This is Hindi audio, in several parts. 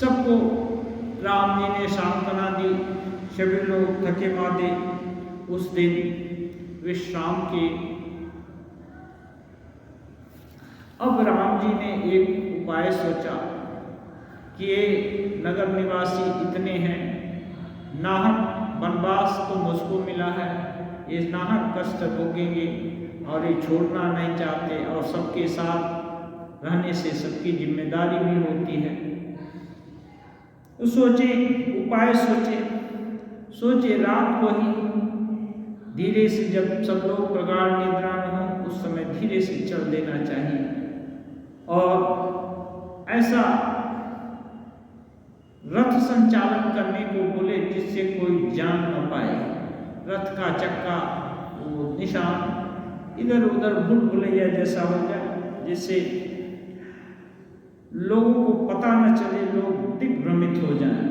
सबको राम जी ने सांत्वना दी। सभी लोग थके मांदे उस दिन विश्राम किए। अब राम जी ने एक उपाय सोचा कि ये नगर निवासी इतने हैं, नाहक वनवास तो मुझको मिला है, ये नाहक कष्ट भोगेंगे और ये छोड़ना नहीं चाहते, और सबके साथ रहने से सबकी जिम्मेदारी भी होती है। तो सोचे, उपाय सोचे रात को ही धीरे से, जब सब लोग प्रगाढ़ निद्रा में हों, उस समय धीरे से चल देना चाहिए और ऐसा रथ संचालन करने को बोले जिससे कोई जान न पाए। रथ का चक्का, वो निशान इधर उधर भूल भुलैया जैसा हो जाए, जिससे लोगों को पता न चले, लोग दिग्भ्रमित हो जाएं।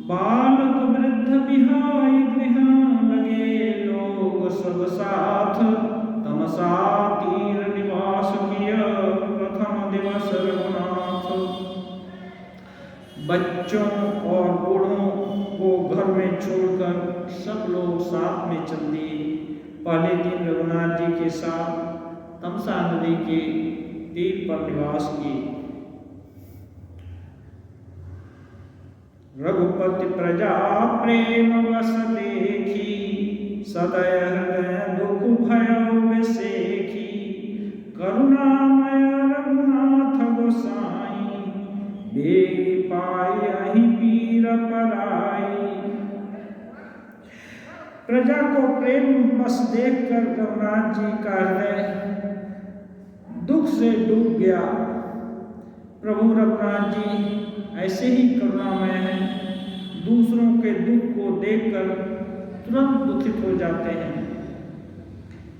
बालक वृद्ध बिहाई गृह लगे, लोग सब साथ तमसा तीर निवास किया, प्रथम दिवस रघुनाथ। बच्चों और बूढ़ों को घर में छोड़कर सब लोग साथ में चल दिए। पहले दिन रघुनाथ जी के साथ तमसा नदी के तीर पर निवास किए। रघुपति प्रजा प्रेम बस देखी, सदय हृदय दुख भयो विसेखी, करुणामय रघुनाथ गोसाई, बेगी पाई अहि पीर पराई। प्रजा को प्रेम बस देखकर रघुनाथ जी का हृदय दुख से डूब गया। प्रभु रघुनाथ जी ऐसे ही करुणामय हैं, दूसरों के दुख को देखकर तुरंत दुखित हो जाते हैं।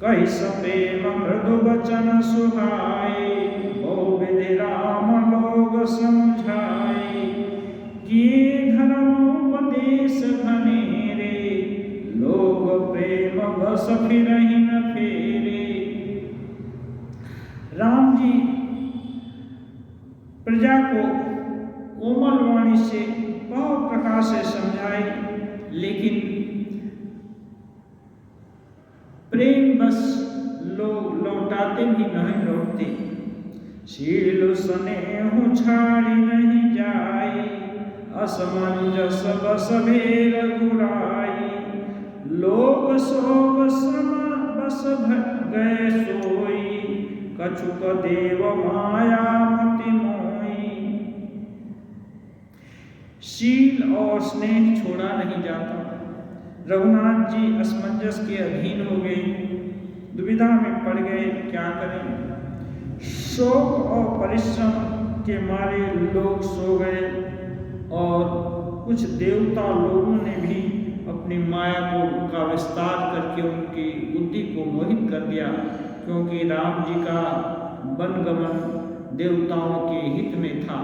कहि सप्रेम मृदु वचन सुहाए, बहु विधि राम लोग समझाए, किए धर्मोपदेश घनेरे, लोग प्रेम बस फिरहि न फेरे। राम जी प्रजा को कोमल वाणी से बहुत प्रकार से समझाए, लेकिन प्रेम बस लोग लौटाते भी नहीं लौटते। शील स्नेह छाड़ी नहीं जाई, असमंजस बस भेर घुराई, लोग सोग सम बस गए सोई, कछुक देव माया मति मोई। शील और स्नेह छोड़ा नहीं जाता। रघुनाथ जी असमंजस के अधीन हो गए, दुविधा में पड़ गए, क्या करें। शोक और परिश्रम के मारे लोग सो गए और कुछ देवता लोगों ने भी अपनी माया का विस्तार करके उनकी बुद्धि को मोहित कर दिया, क्योंकि राम जी का वनगमन देवताओं के हित में था।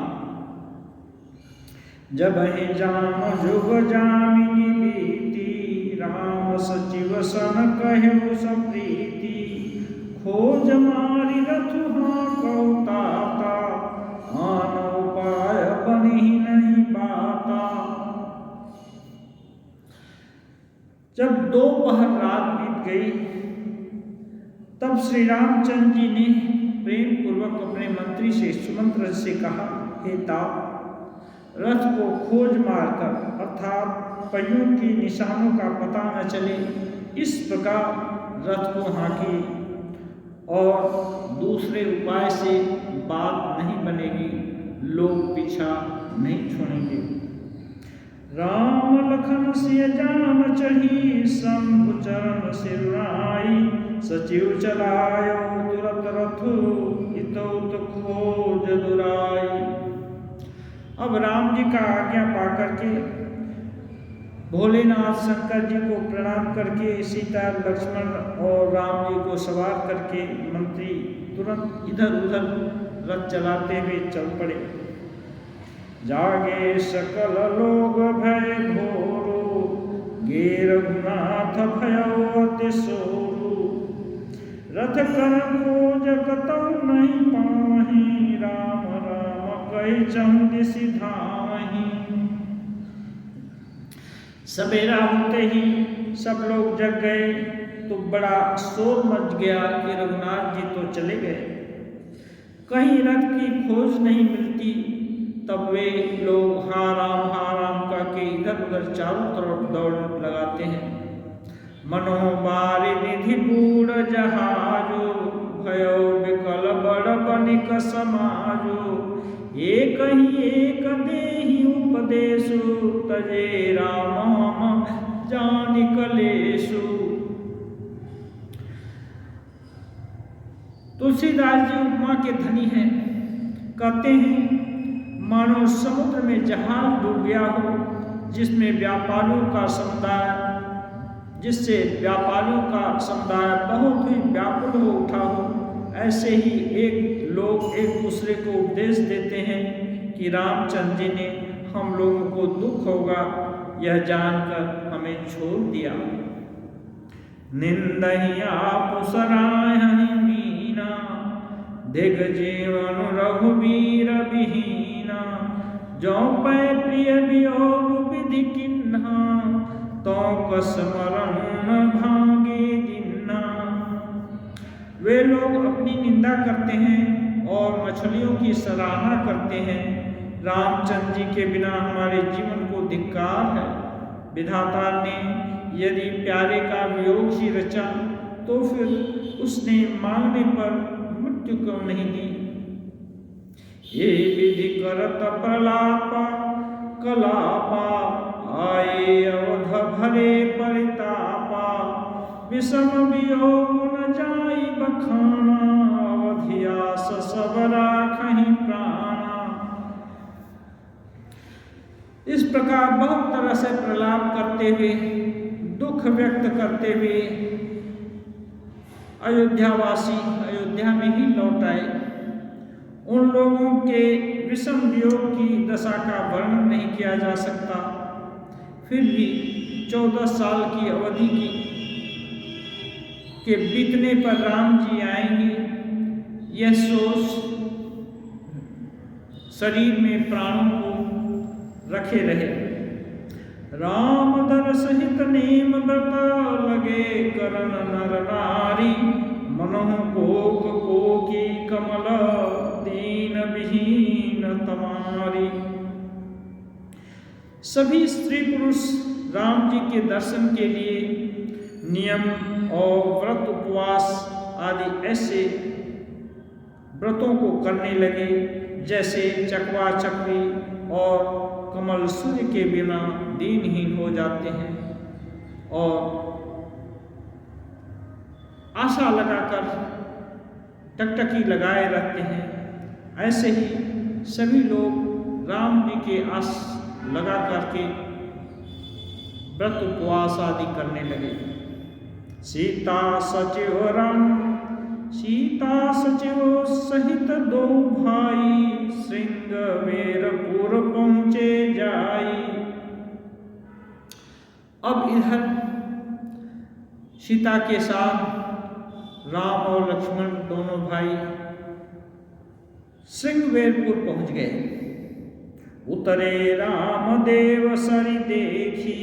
जब ही जाम जुग जामिनी बीती, राम सचिव सन कहु सप्रीति, खोज मारी रथ हाँकौ ताता, आन उपाय बनि नहीं पाता। जब दोपहर रात बीत गई, तब श्री रामचंद्र जी ने प्रेम पूर्वक अपने मंत्री से सुमंत्र से कहा, हे तात, रथ को खोज मारकर अर्थात पहियों के निशानों का पता न चले, इस प्रकार रथ को हाँकी, और दूसरे उपाय से बात नहीं बनेगी, लोग पीछा नहीं छोड़ेंगे। राम लखन सिय जान चढ़ी, शंभु चरण सिराई, सचिव चलायो तुरत रथ, हितौत खोज दुराई। अब राम जी का आज्ञा पाकर के भोलेनाथ शंकर जी को प्रणाम करके सीता लक्ष्मण और राम जी को सवार करके मंत्री तुरंत इधर उधर रथ चलाते हुए चल पड़े। जागे सकल लोग भय घोरो, गे रघुनाथ भयो अति सोरो, रथ कर खोज कतौ नहीं पाहि, राम राम चहुदिसि धावहीं। सवेरा होते ही सब लोग जग गए तो बड़ा शोर मच गया कि रघुनाथ जी तो चले गए, कहीं रथ की खोज नहीं मिलती। तब वे लोग हा राम का के इधर उधर चारों तरफ दौड़ लगाते हैं। मनोबार निधि पूर्ण जहाजो, भयो विकल बड़ बनिक समाजो। एक ही एक देहि उपदेशु, तजे राम जानि कलेशु। तुलसीदास जी उपमा के धनी हैं। कहते हैं मानो समुद्र में जहाज डूब गया हो, जिसमें व्यापारियों का समुदाय, जिससे व्यापारियों का समुदाय बहुत ही व्याकुल हो उठा हो, ऐसे ही एक लोग एक दूसरे को उपदेश देते हैं कि रामचंद्र जी ने हम लोगों को दुख होगा यह जानकर हमें छोड़ दिया। निंदहिया पुसराहि मीना, दिग जीवन रघुवीर विहीना। जो पै प्रिय वियोग विधि किन्हा, तो कसमरण भांगे दिन्ना। वे लोग अपनी निंदा करते हैं और मछलियों की सराहना करते हैं। रामचंद्र जी के बिना हमारे जीवन को धिक्कार है। विधाता ने यदि प्यारे का वियोग ही रचा तो फिर उसने मांगने पर मृत्यु क्यों नहीं दी। ये विधि करत प्रलापा कलापा, आए अवध भरे परितापा। विषम वियोग न जाई बखाना, अवधियास सब राखहि प्राणा। इस प्रकार बहुत तरह से प्रलाप करते हुए, दुख व्यक्त करते हुए अयोध्यावासी अयोध्या में ही लौट आए। उन लोगों के विषम वियोग की दशा का वर्णन नहीं किया जा सकता। फिर भी 14 साल की अवधि के बीतने पर राम जी आएंगे, यह सोच शरीर में प्राणों को रखे रहे। राम दर सहित नेम व्रत, लगे करन नर नारी। मनोह कोक कोकी कमल, दीन विहीन तमारी। सभी स्त्री पुरुष राम जी के दर्शन के लिए नियम और व्रत उपवास आदि ऐसे व्रतों को करने लगे जैसे चकवा चकवी और कमल सूर्य के बिना दीनहीन हो जाते हैं और आशा लगाकर टकटकी लगाए रहते हैं। ऐसे ही सभी लोग राम जी के आस लगा करके व्रत उपवास आदि करने लगे। सीता सचिव सहित दो भाई, श्रृंगवेरपुर पहुँचे जाई। अब इधर सीता के साथ राम और लक्ष्मण दोनों भाई श्रृंगवेरपुर पहुँच गए। उतरे राम देव सरि देखी,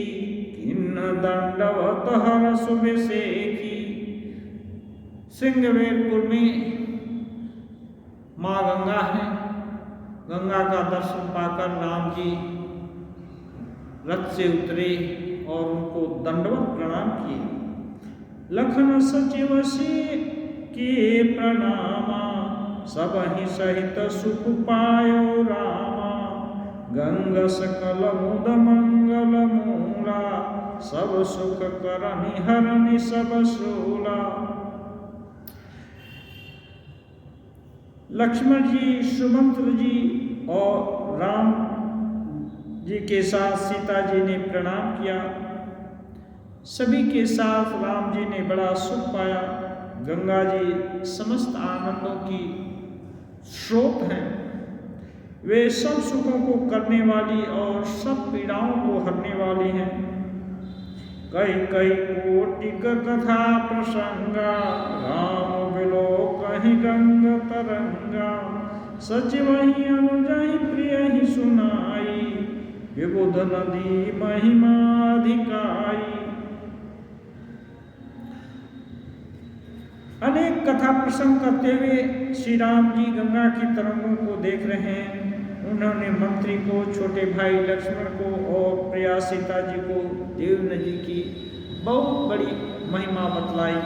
किन्न दंडवत हर्ष विसेखी। श्रृंगवेरपुर में माँ गंगा है। गंगा का दर्शन पाकर राम जी रथ से उतरे और उनको दंडवत प्रणाम किए। लखन सचिव से के प्रणामा, सब ही सहित सुख पायो रामा। गंग सकल मुद मंगल मूला, सब सुख करनि हरनि सब शूला। लक्ष्मण जी, सुमंत्र जी और राम जी के साथ सीता जी ने प्रणाम किया। सभी के साथ राम जी ने बड़ा सुख पाया। गंगा जी समस्त आनंदों की स्रोत हैं। वे सब सुखों को करने वाली और सब पीड़ाओं को हरने वाली हैं। कई कई कोटिक कथा प्रसंगा, राम बिलो कहीं गंग तरंगा। सच वही अनुजहि प्रिय ही सुनाई, विबुध नदी महिमा अधिकाई। अनेक कथा प्रसंग करते हुए श्री राम जी गंगा की तरंगों को देख रहे हैं। उन्होंने मंत्री को, छोटे भाई लक्ष्मण को और प्रिया सीता जी को देव नदी की बहुत बड़ी महिमा बतलाई।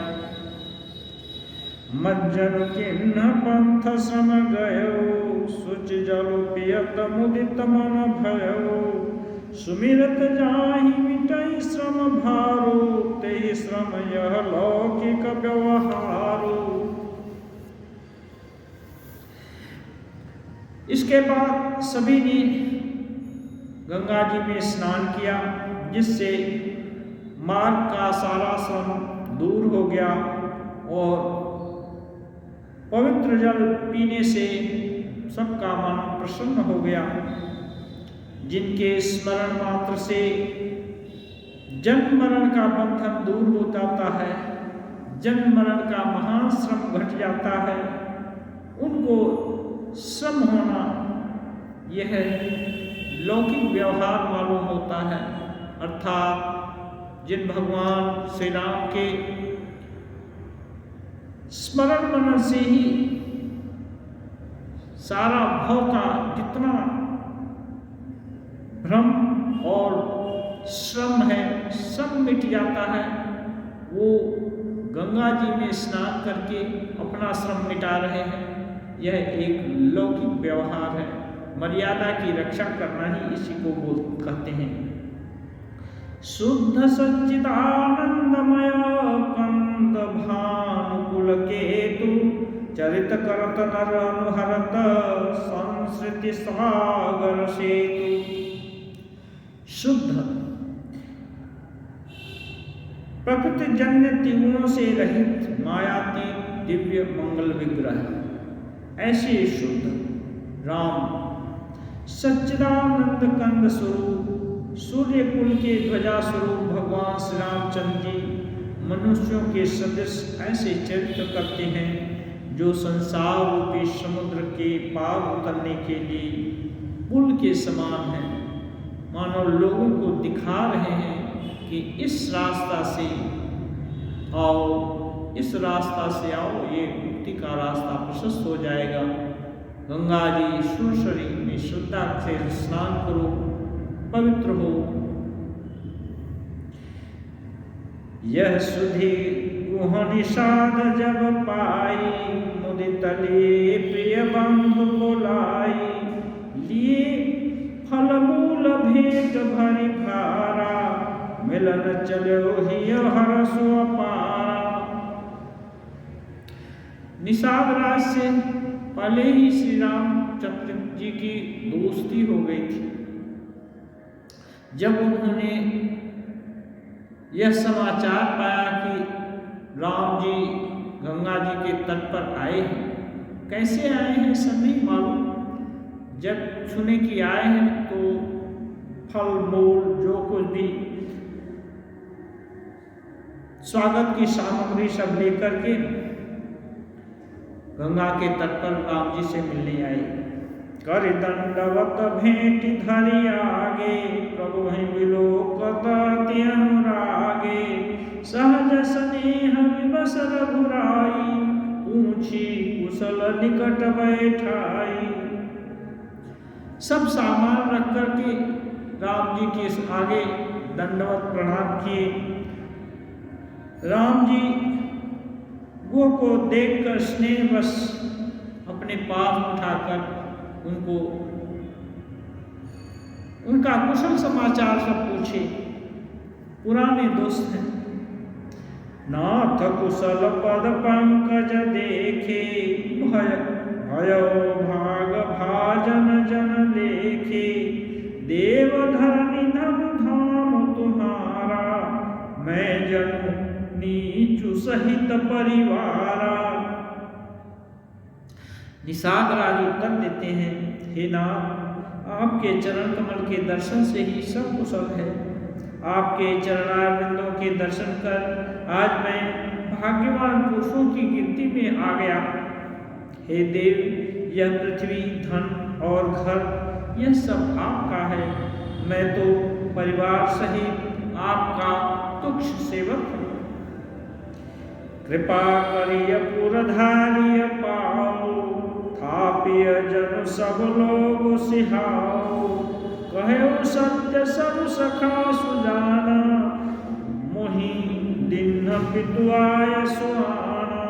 मज्जन किन्ह पंथ श्रम गयो, सुच जल पियत मुदित मन भयो, सुमिरत जाहि मिटई श्रम भारो, तेहि श्रम यह लौकिक व्यवहारो। इसके बाद सभी ने गंगा जी में स्नान किया, जिससे मार्ग का सारा श्रम दूर हो गया और पवित्र जल पीने से सबका मन प्रसन्न हो गया। जिनके स्मरण मात्र से जन्म मरण का बंधन दूर हो जाता है, जन्म मरण का महान श्रम घट जाता है, उनको श्रम होना यह लौकिक व्यवहार मालूम होता है। अर्थात जिन भगवान श्री राम के स्मरण मनन से ही सारा भव का जितना भ्रम और श्रम है सब मिट जाता है, वो गंगा जी में स्नान करके अपना श्रम मिटा रहे हैं। यह एक लौकिक व्यवहार है। मर्यादा की रक्षा करना ही इसी को कहते हैं। शुद्ध सच्चिदानंदमय कंद भानुकुल केतु, चरित करत नर अनुहरत संस्कृति सागर सेतु। शुद्ध प्रकृति जन्य त्रिगुणों से रहित मायातीत दिव्य मंगल विग्रह, ऐसे शुद्ध राम सच्चिदानंद कंद स्वरूप सूर्य कुल के ध्वजा स्वरूप भगवान श्री रामचंद्र जी मनुष्यों के सदृश ऐसे चरित्र करते हैं जो संसार रूपी समुद्र के पार उतरने के लिए पुल के समान है। मानो लोगों को दिखा रहे हैं कि इस रास्ता से आओ, इस रास्ता से आओ, ये मुक्ति का रास्ता प्रशस्त हो जाएगा। गंगा जी सुरसरी में श्रद्धा से स्नान करो, पवित्र हो। यह सुधि गुह निषाद जब पाई, मुदितले प्रिय बंधु बोलाई, लिए फल मूल भेंट भरि भारा, मिलन चलो ही हरसो अपारा। निषाद राज से पहले ही श्री रामचंद्र जी की दोस्ती हो गई थी। जब उन्होंने यह समाचार पाया कि राम जी गंगा जी के तट पर आए हैं, कैसे आए हैं सब नहीं मालूम। जब सुने कि आए हैं तो फल मूल जो कुछ भी स्वागत की सामग्री सब लेकर के गंगा के तट पर राम जी से मिलने आए। कर दंडवत भेंट धरि आगे, प्रभु ही विलोकत अति अनुरागे, सहज स्नेह विवश रघुराई, पूछी कुशल निकट बैठाई। सब सामान रख करके राम जी के आगे दंडवत प्रणाम किए। राम जी वो को देखकर स्नेहवश अपने पास उठाकर उनको उनका कुशल समाचार सब पूछे। पुराने दोस्त हैं। नाथ कुशल पद पंकज देखे, भय भयो भाग भाजन जन लेखे, देव धरनी धन धाम तुम्हारा, मैं जन नीचु सहित परिवारा। निषाद राज उत्तर देते हैं, हे नाथ, आपके चरण कमल के दर्शन से ही सब कुशल है। आपके चरणारविंदों के दर्शन कर आज मैं भाग्यवान पुरुषों की गिनती में आ गया। हे देव, यह पृथ्वी, धन और घर यह सब आपका है। मैं तो परिवार सहित आपका तुच्छ सेवक हूँ। कृपा करिय पुरधारिय पाओ, थापिय जन सब लोग सिहाओ। कहे सत्य सब सखा सुजाना, मोहि दिन पितुआय सुहाना।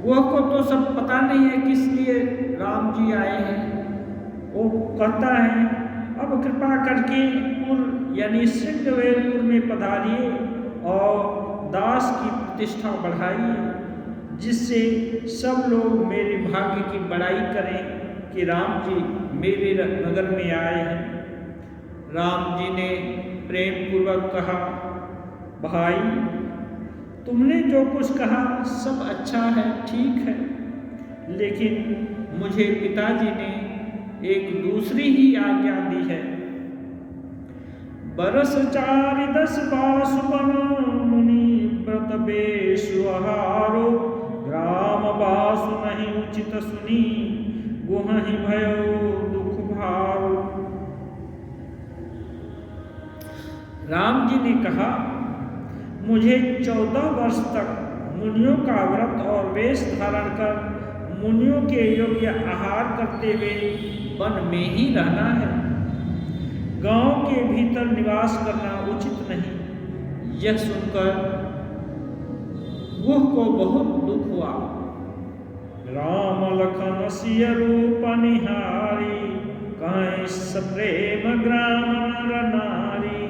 वह को तो सब पता नहीं है किस लिए राम जी आए हैं। वो कहता है अब कृपा करके यानी सिंधवेलपुर में पधारिए और दास की प्रतिष्ठा बढ़ाइए, जिससे सब लोग मेरे भाग्य की बड़ाई करें कि राम जी मेरे नगर में आए हैं। राम जी ने प्रेम पूर्वक कहा, भाई तुमने जो कुछ कहा सब अच्छा है, ठीक है, लेकिन मुझे पिताजी ने एक दूसरी ही आज्ञा दी है। बरस 4-10 बासु बनो, मुनि व्रत बेसु आहारो। ग्राम बासु नहीं उचित सुनी, गुहहि भयो दुख भारो। राम जी ने कहा, मुझे 14 वर्ष तक मुनियों का व्रत और वेश धारण कर मुनियों के योग्य आहार करते हुए वन में ही रहना है। गांव के भीतर निवास करना उचित नहीं। यह सुनकर वह को बहुत दुख हुआ। राम लखन सिय रूप निहारी, कहीं सप्रेम ग्राम नर नारी।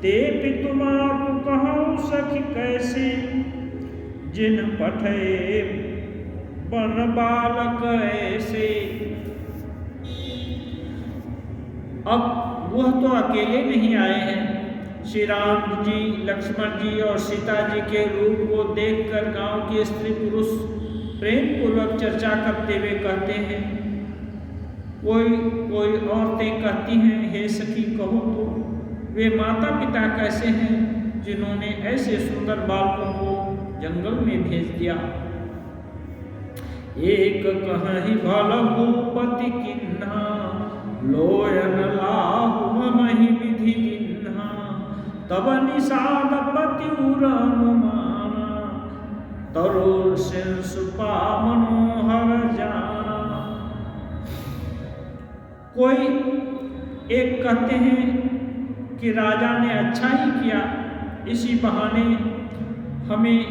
ते पितु मातु कहूँ सखी कैसे, जिन पठे बन बालक ऐसे। अब वह तो अकेले नहीं आए हैं। श्री राम जी, लक्ष्मण जी और सीता जी के रूप को देखकर गांव के स्त्री पुरुष प्रेम पूर्वक चर्चा करते हुए कहते हैं। कोई औरतें कहती हैं, हे सखी कहो तो वे माता पिता कैसे हैं जिन्होंने ऐसे सुंदर बालकों को जंगल में भेज दिया। एक कहीं भल भूपति किन्हा, लोयन लाहु महि विधि दिन्हा। तब निषाद पति अनुमाना, तरुर शिंसुपा मनोहर जाना। कोई एक कहते हैं कि राजा ने अच्छा ही किया, इसी बहाने हमें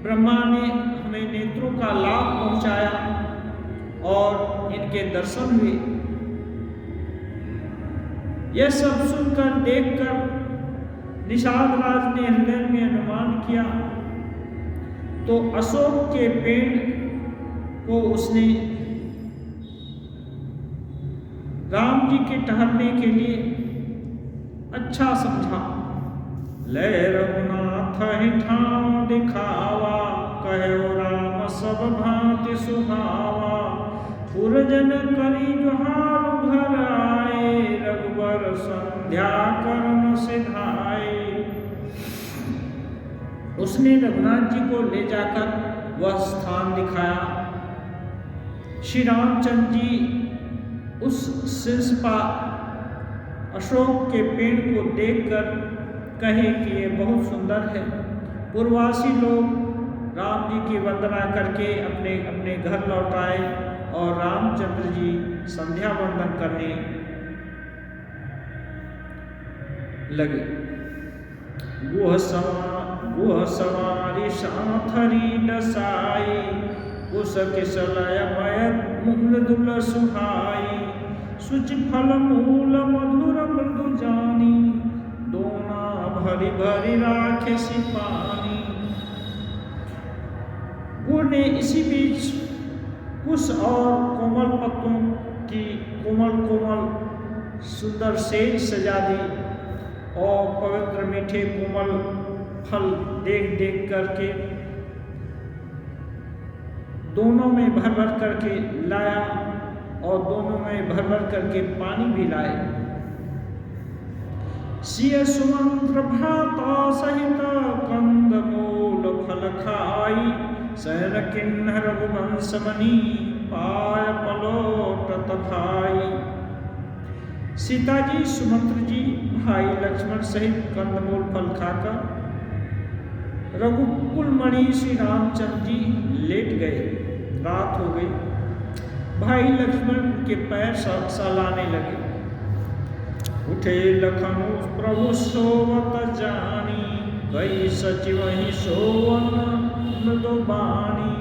ब्रह्मा ने हमें नेत्रों का लाभ पहुंचाया और इनके दर्शन हुए। यह सब सुनकर देखकर निषाद राज ने हृदय में अनुमान किया, तो अशोक के पेड़ को उसने राम जी के ठहरने के लिए अच्छा समझा। ले रघुनाथ ही ठाम दिखावा, कहो राम सब भांति सुहावा। पुरजन करी जोहार घर आए, रघुबर संध्या करन सिधाए। उसने रघुनाथ जी को ले जाकर वह स्थान दिखाया। श्री रामचंद्र जी उस शिल्पा अशोक के पेड़ को देखकर कहे कि ये बहुत सुंदर है। पूर्ववासी लोग राम जी की वंदना करके अपने अपने घर लौट आए और रामचंद्र जी संध्या वंदन करने लगे। वह सवारी साथरी डसाई, उस किसलय मयत मृदुल सुहाई। सुचि फल मूल मधुर मृदु जानी, दोना भरी भरी राखे सिपानी। वो ने इसी बीच कुश और कोमल पत्तों की कोमल कोमल सुंदर सेज सजा दी और पवित्र मीठे कोमल फल देख देख करके दोनों में भर भर करके लाया और दोनों में भर भर करके पानी भी लाए। सिय सुमंत्र भाता सहित कंद मूल फल खाई, सैन किन्ह रघुवंश मणि पाय पलोटत भाई। सीता जी, सुमंत्र जी, भाई लक्ष्मण सहित कंदमूल फल खाकर रघुकुल मणि श्री रामचंद्र जी लेट गए। रात हो गई। भाई लक्ष्मण के पैर सहलाने लगे। उठे लखन प्रभु सोवत जानी, कई सचिव ही सोवन मृदु बानी।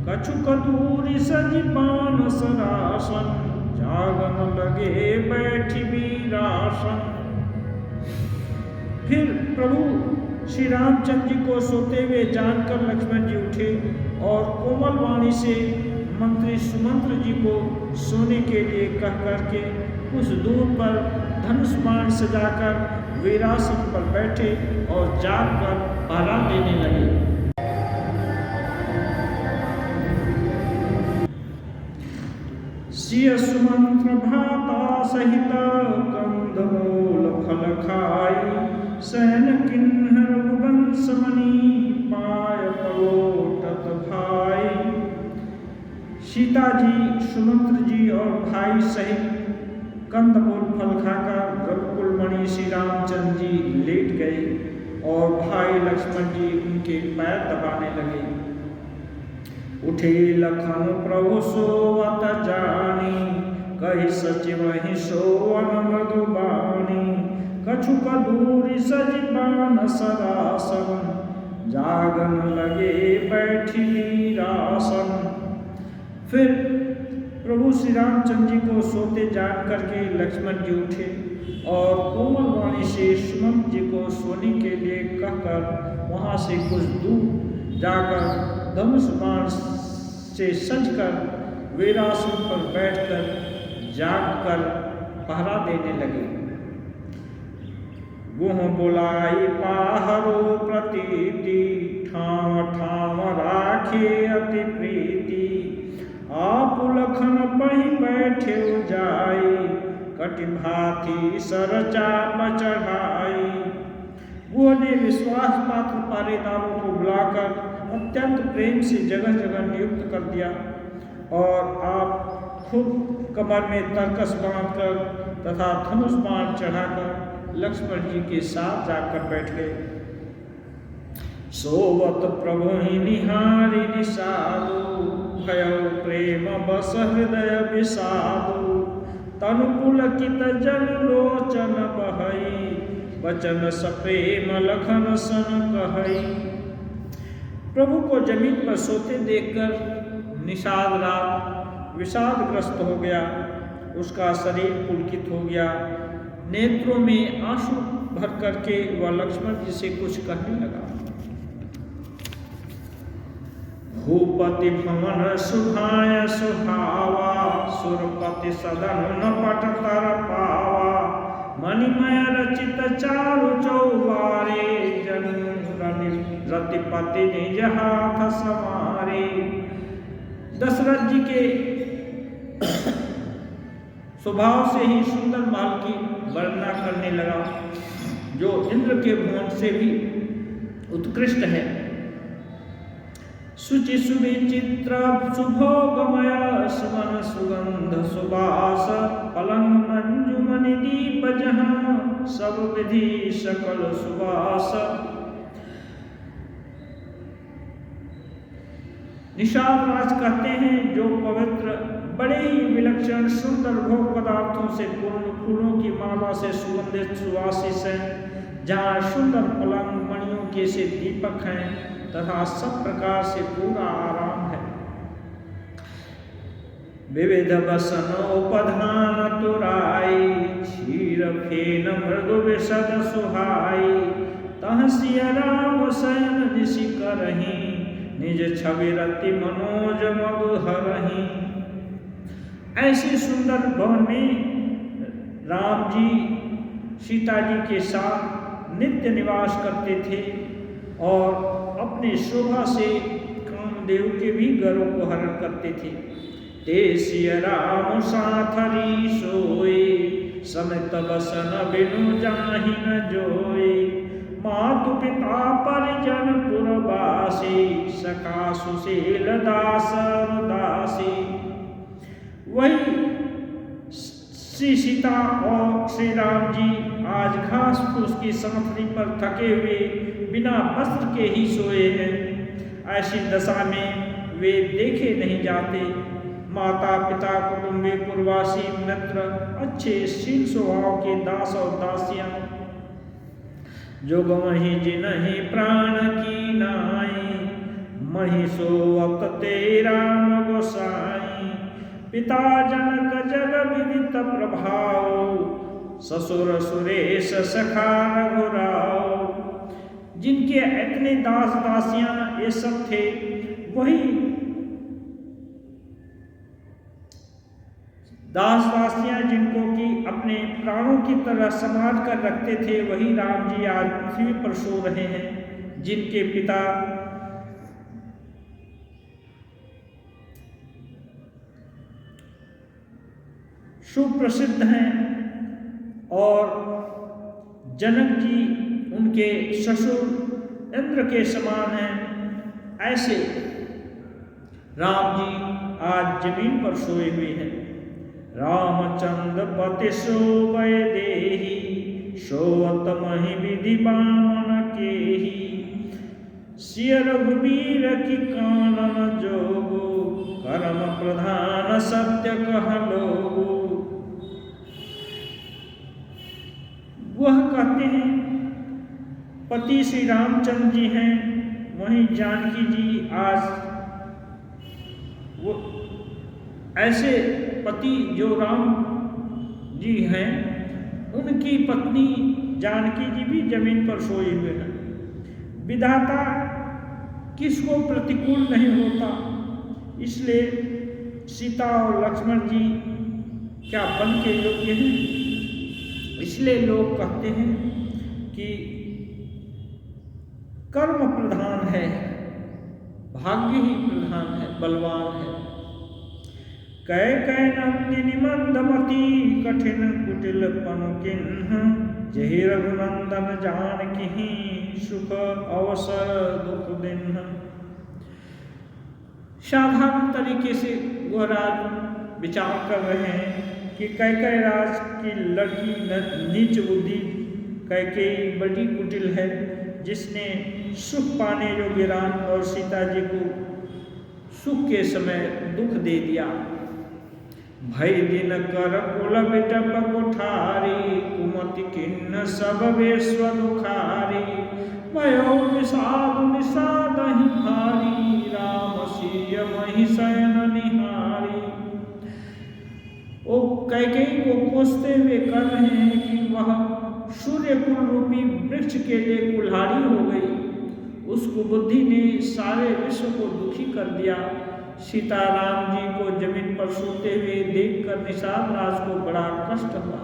कछुक दूरी सजि पान सरासन, जागन लगे बैठी वीरासन। फिर प्रभु श्री रामचंद्र जी को सोते हुए जानकर लक्ष्मण जी उठे और कोमल वाणी से मंत्री सुमंत्र जी को सोने के लिए कह करके उस दूर पर धनुष बाण सजाकर वीरासन पर बैठे और जाग कर पहरा देने लगे। सिय सुमंत्र भ्राता सहित कंदमूल फल खाई, सैन किन्ह रघुवंश मणि पाय पलोटत भाई। सीता जी, सुमंत्र जी और भाई सहित कंदमूल फल खाकर रघुकुल मणि श्री रामचंद्र जी लेट गए और भाई लक्ष्मण जी उनके पैर दबाने लगे। उठे लखन प्रभु सोवत जानी, कहि सचिव ही सोवन मृदु बानी। कछुक दूरी सजि पान सरासन, जागन लगे बैठी वीरासन। फिर प्रभु श्री रामचंद्र जी को सोते जान करके लक्ष्मण जी उठे और कोमल वाणी से सुमंत जी को सोने के लिए कहकर वहां से कुछ दूर जाकर धनुष बाण से सजकर वीरासन पर बैठकर जागकर पहरा देने लगे। गुह बुलाई पाहरो प्रतीति, ठाम ठाम राखे अति प्रीति। आप लखन पहि बैठे जाई, कटि भांति सर चाप चढ़ाई। गुह ने विश्वास पात्र पहरेदारों को बुलाकर अत्यंत प्रेम से जगह जगह नियुक्त कर दिया और आप खुद कमर में तरकस बांधकर तथा धनुष बाण चढ़ाकर लक्ष्मण जी के साथ जाकर बैठ गए। सोवत प्रभु ही निहारी निषादु, भयो प्रेम बस हृदय विषादु। तनु पुलकित जन लोचन बहई, वचन सप्रेम लखन सन कहई। प्रभु को जमीन पर सोते देखकर निषाद रात विषादग्रस्त हो गया। उसका शरीर पुलकित हो गया। नेत्रों में आंसू भर करके वह लक्ष्मण जी से कुछ कहने लगा। भूपति भवन सुहाय सुहावा, सुरपति सदन न पट तर पावा। मणिमय रचित चारु चौबारे, जन रतिपति निज हाथ समारे। दशरथ जी के स्वभाव से ही सुंदर महल की वर्णना करने लगा, जो इंद्र के भवन से भी उत्कृष्ट है। सुचि सुविचित्र सुभोगमय, सुमन सुगंध सुबास। पलंग मंजुमणि दीप जहां, सब विधि सकल सुबास। निषाद राज कहते हैं, जो पवित्र बड़े ही विलक्षण सुंदर भोग पदार्थों से पूर्ण फूलों की माला से सुगंधित सुवासित है, जहाँ सुंदर पलंग मणियों के से दीपक हैं तथा सब प्रकार से पूरा आराम है। विविध वसनोपधान तुराई, क्षीर फेन मृदु विशद सुहाई। तह सिय राम शयन निशि करहीं, निज छवि रति मनोज मधुहरहीं। ऐसे सुंदर भवन में राम जी सीता जी के साथ नित्य निवास करते थे और अपने शोभा से कामदेव के भी गरों को हरण करते थे। ते सिय राम साथरी सोए, समित बसन बिनु जाहि न जोए। मातु पिता परिजन पुरवासी, सखा सुशील दास दासी। वही श्री सीता और श्री राम जी आज घास फूस की सांथरी पर थके हुए बिना वस्त्र के ही सोए हैं। ऐसी दशा में वे देखे नहीं जाते। माता पिता कुटुंबी पुरवासी मित्र अच्छे शील स्वभाव के दास और दासियां, जो गवहीं जिन्हि प्राण की नाई, मही सोवत ते राम गोसाई। पिता जनक जग विदित प्रभाव, ससुर सुरेश सखा रघुराव। जिनके इतने दास दासियां ये सब थे, वही दास दासियां जिनको कि अपने प्राणों की तरह संभाल कर रखते थे, वही राम जी आज पृथ्वी पर सो रहे हैं। जिनके पिता सुप्रसिद्ध हैं और जनक जी उनके ससुर इंद्र के समान हैं, ऐसे राम जी आज जमीन पर सोए हुए हैं। रामचंद्र पति सोवै देहि, सोवत महि विधि बामन केहि। सिय रघुबीर की कानन जोगो, कर्म प्रधान सत्य कह लोगो। वह कहते हैं पति श्री रामचंद्र जी हैं, वहीं जानकी जी आज वो ऐसे पति जो राम जी हैं, उनकी पत्नी जानकी जी भी जमीन पर सोए हुए हैं। विधाता किसको प्रतिकूल नहीं होता, इसलिए सीता और लक्ष्मण जी क्या बन के योग्य हैं। इसलिए लोग कहते हैं कि कर्म प्रधान है, भाग्य ही प्रधान है, बलवान है। कै नंदिनी मंदमती, कठिन कुटिल पनुकिन्ह। जहि रघुनंदन जानकी, सुख अवसर दुख दिन। साधारण तरीके से वह राज विचार कर रहे हैं कि कैकेयी राज की लड़की नीच बुद्धि कैकेयी बड़ी कुटिल है, जिसने सुख पाने योग्य राम और सीता जी को सुख के समय दुख दे दिया। भय दिन कर कुल बिटप कुठारी, कुमति किन्न सब विश्व दुखारी। भयो विषाद निषाद ही भारी, राम सिय महि शयन निहारी। वो कैकेयी को कोसते हुए कर रहे हैं कि वह सूर्य कुल रूपी वृक्ष के लिए कुल्हाड़ी हो गई। उस कुबुद्धि ने सारे विश्व को दुखी कर दिया। सीताराम जी को जमीन पर सोते हुए देखकर निषाद राज को बड़ा कष्ट हुआ।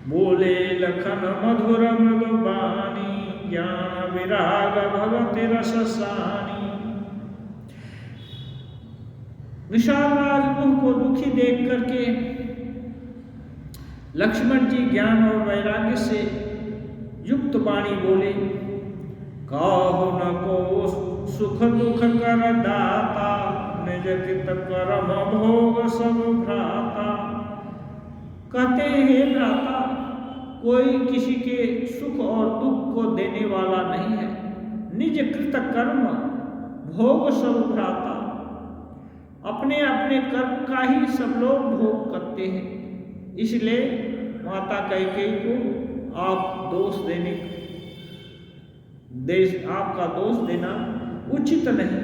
बोले लखन मधुर मृदु बानी, ज्ञान विराग भगति रस सानी। निषाद राज को दुखी देख करके लक्ष्मण जी ज्ञान और वैराग्य से युक्त वाणी बोले, काहु न को सुख दुख कर दाता, निज कित कर्म भोग सब भ्राता। कहते हैं भ्राता, कोई किसी के सुख और दुख को देने वाला नहीं है। निज कृत कर्म भोग सब भ्राता। अपने अपने कर्म का ही सब लोग भोग करते हैं। इसलिए माता कैकेयी को आप आपका दोष देना उचित नहीं।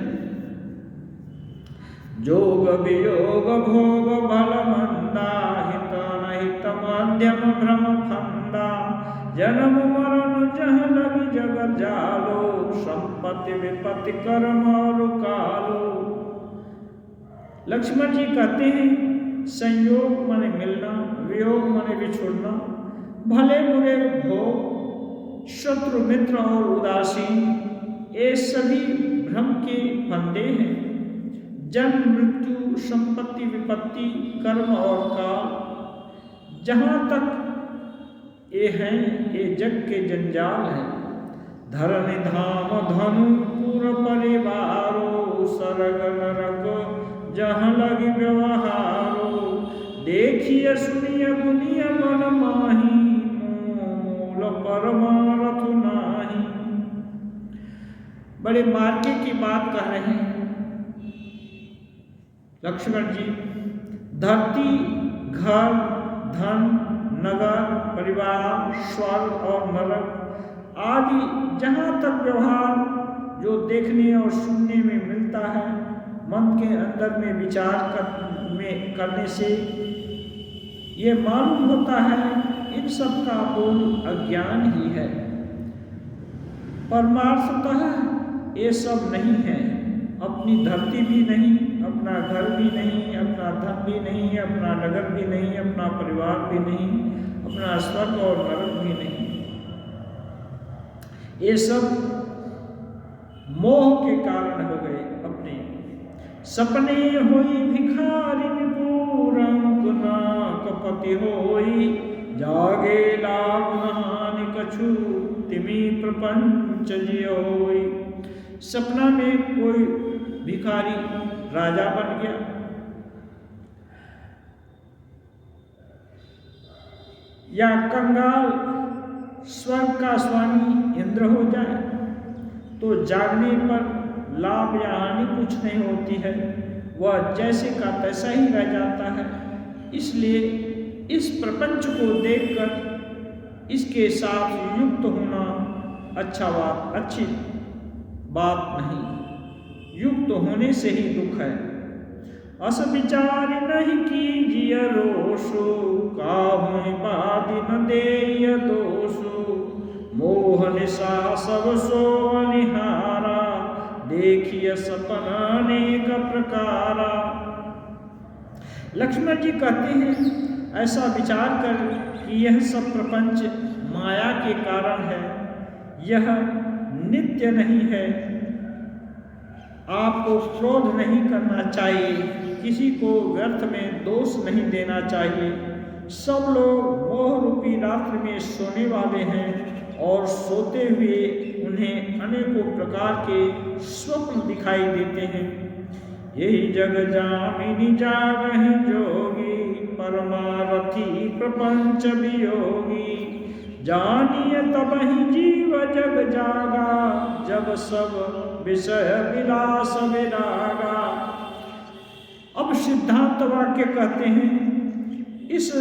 जोग वियोग भोग भल मंदा, हित अनहित माध्यम भ्रम फंदा। जन्म मरण जह लगी जग जालो, संपत्ति विपत्ति कर्म और कालो। लक्ष्मण जी कहते हैं संयोग माने मिलना, वियोग माने बिछुड़ना, भले बुरे भोग, शत्रु मित्र और उदासीन, ये सभी भ्रम के फंदे हैं। जन्म मृत्यु संपत्ति विपत्ति कर्म और काल, जहाँ तक ये हैं ये जग के जंजाल हैं। धरनि धाम धनु पुर परिवारो सरग नरक जहाँ लगी व्यवहारो देखिए सुनिए गुनिय मन माही मूल परमारथ नाही। बड़े मार्के की बात कह रहे हैं लक्ष्मण जी। धरती, घर, धन, नगर, परिवार, स्वर्ग और नरक आदि जहाँ तक व्यवहार जो देखने और सुनने में मिलता है, मन के अंदर में विचार करने से ये मालूम होता है इन सब का मूल अज्ञान ही है। परमार्थतः ये सब नहीं है। अपनी धरती भी नहीं, अपना घर भी नहीं, अपना धन भी नहीं, अपना नगर भी नहीं, अपना परिवार भी नहीं, अपना स्वर्ग और नरक भी नहीं। ये सब मोह के कारण हो गए। अपने सपने होई भिखारिन पूरंक ना कपति होई जागे लाभ नहानि कछु तिमी प्रपंच जियोई। सपना में कोई भिखारी राजा बन गया, या कंगाल स्वर्ग का स्वामी इंद्र हो जाए तो जागने पर लाभ या हानि कुछ नहीं होती है, वह जैसे का तैसा ही रह जाता है। इसलिए इस प्रपंच को देखकर इसके साथ युक्त होना अच्छी बात नहीं। युक्त होने से ही दुख है। अस विचार नहीं कीजिए रोषो काहुं बादि न देय दोषो मोह निशा सब सो निहारा देखिए सपन अनेक प्रकारा। लक्ष्मण जी कहते हैं ऐसा विचार कर कि यह सब प्रपंच माया के कारण है, यह नित्य नहीं है। आपको क्रोध नहीं करना चाहिए, किसी को व्यर्थ में दोष नहीं देना चाहिए। सब लोग मोह रूपी रात्रि में सोने वाले हैं और सोते हुए उन्हें अनेकों प्रकार के स्वप्न दिखाई देते हैं। यही जग जामिनी जागहि जोगी परमारथी प्रपंच वियोगी जानिए तबहि जीव जग जागा जब सब विषय विलास विरागा। अब सिद्धांत वाक्य कहते हैं इस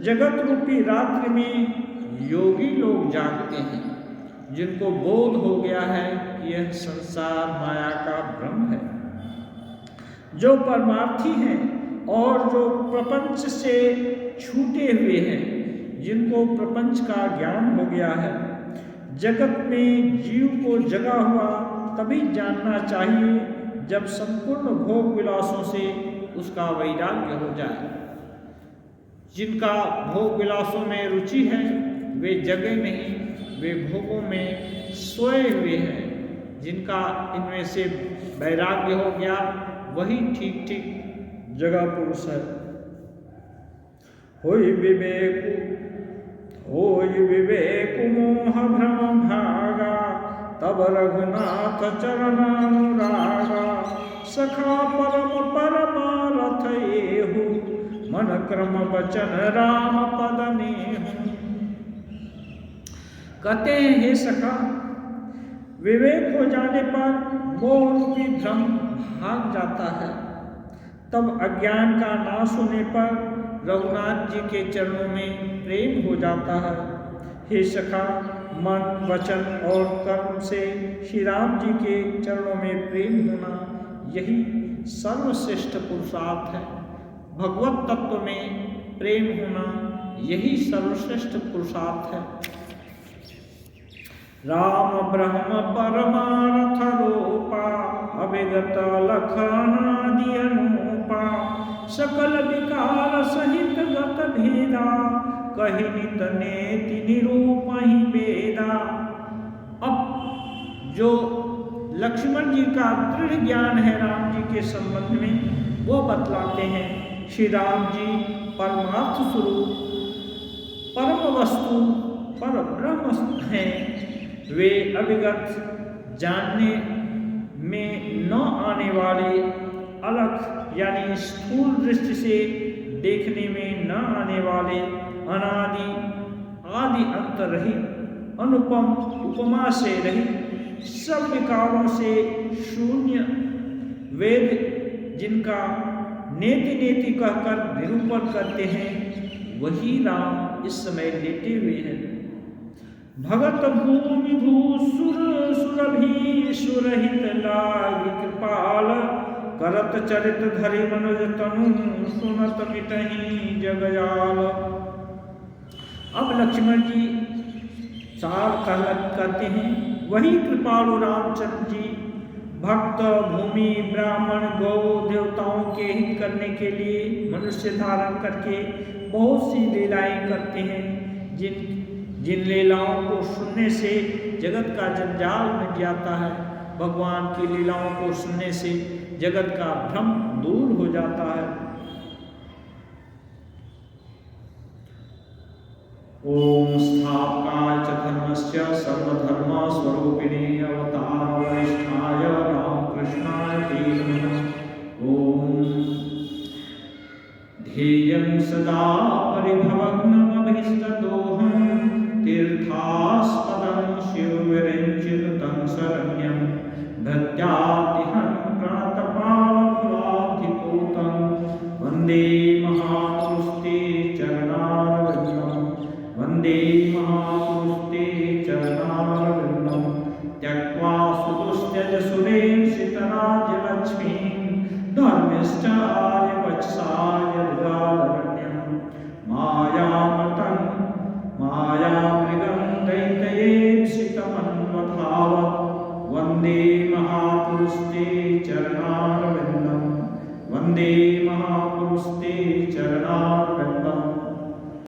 जगत रूपी रात्रि में योगी लोग जागते हैं जिनको बोध हो गया है कि यह संसार माया का भ्रम है। जो परमार्थी हैं और जो प्रपंच से छूटे हुए हैं, जिनको प्रपंच का ज्ञान हो गया है, जगत में जीव को जगा हुआ तभी जानना चाहिए जब संपूर्ण भोग विलासों से उसका वैराग्य हो जाए। जिनका भोग विलासों में रुचि है वे जगे नहीं, वे भोगों में सोए हुए हैं। जिनका इनमें से वैराग्य हो गया वही ठीक ठीक जगा पुरुष है। होई विवेक मोह भ्रम भागा तब रघुनाथ चरणानुरागा सखा परम परमारथ एहु मन क्रम वचन राम पद नेहु। कहते हैं हे सखा, विवेक हो जाने पर मोह रूपी भ्रम भाग जाता है। तब अज्ञान का नाश होने पर रघुनाथ जी के चरणों में प्रेम हो जाता है। हे सखा, मन वचन और कर्म से श्री राम जी के चरणों में प्रेम होना यही सर्वश्रेष्ठ पुरुषार्थ है। भगवत तत्व में प्रेम होना यही सर्वश्रेष्ठ पुरुषार्थ है। राम ब्रह्म परमार्थ रूपा अविगत लखनादि अनुपा सकल विकार सहित गत भेदा कहि नित नेति निरूपहि वेदा। अब जो लक्ष्मण जी का दृढ़ ज्ञान है राम जी के संबंध में वो बतलाते हैं। श्री राम जी परमार्थ स्वरूप परम वस्तु पर ब्रह्म हैं। वे अभिगत जानने में न आने वाले, अलग यानी स्थूल दृष्टि से देखने में न आने वाले, अनादि आदि अंत रहित, अनुपम उपमा से रहित, सब विकारों से शून्य वेद जिनका नेति नेति कहकर निरूपण करते हैं, वही राम इस समय लेटे हुए हैं। भगत भूमि भूसुर सुरभि सुरहित लाग कृपाल, करत चरित धरि मनुज तनु सुनत मिटहि जगजाल। अब लक्ष्मण जी सार कहते हैं, वही कृपालु रामचंद्र जी भक्त भूमि ब्राह्मण गौ देवताओं के हित करने के लिए मनुष्य धारण करके बहुत सी लीलाएं करते हैं, जिन लीलाओं को सुनने से जगत का जंजाल मिट जाता है। भगवान की लीलाओं को सुनने से जगत का भ्रम दूर हो जाता है। ओम स्थापकाय च धर्मस्य सर्वधर्म स्वरूपिणे अवतार वरिष्ठाय रामकृष्णाय ते नमः। ओम ध्येयं सदा परिभवग्नमभीष्टदोहं, तीर्थास्पदं शिवविरञ्चितं शरण्यं, भृत्यातिहं प्रणतपालफलाब्धिपूतं, वन्दे महापुरुषते चरणारविन्दं, वन्दे महापुरुषते चरणारविन्दं। त्यक्त्वा सुदुस्त्यज सुरेन्द्रसितराज्यलक्ष्मीं, धर्मिष्ठ आर्यवत्साय दुरारण्यं, मायामृतं मायामृगं दैत्ययेप्सितमन्वधावत्, वन्दे महापुरुषते चरणारविन्दं, वन्दे महापुरुषते चरणारविन्दं।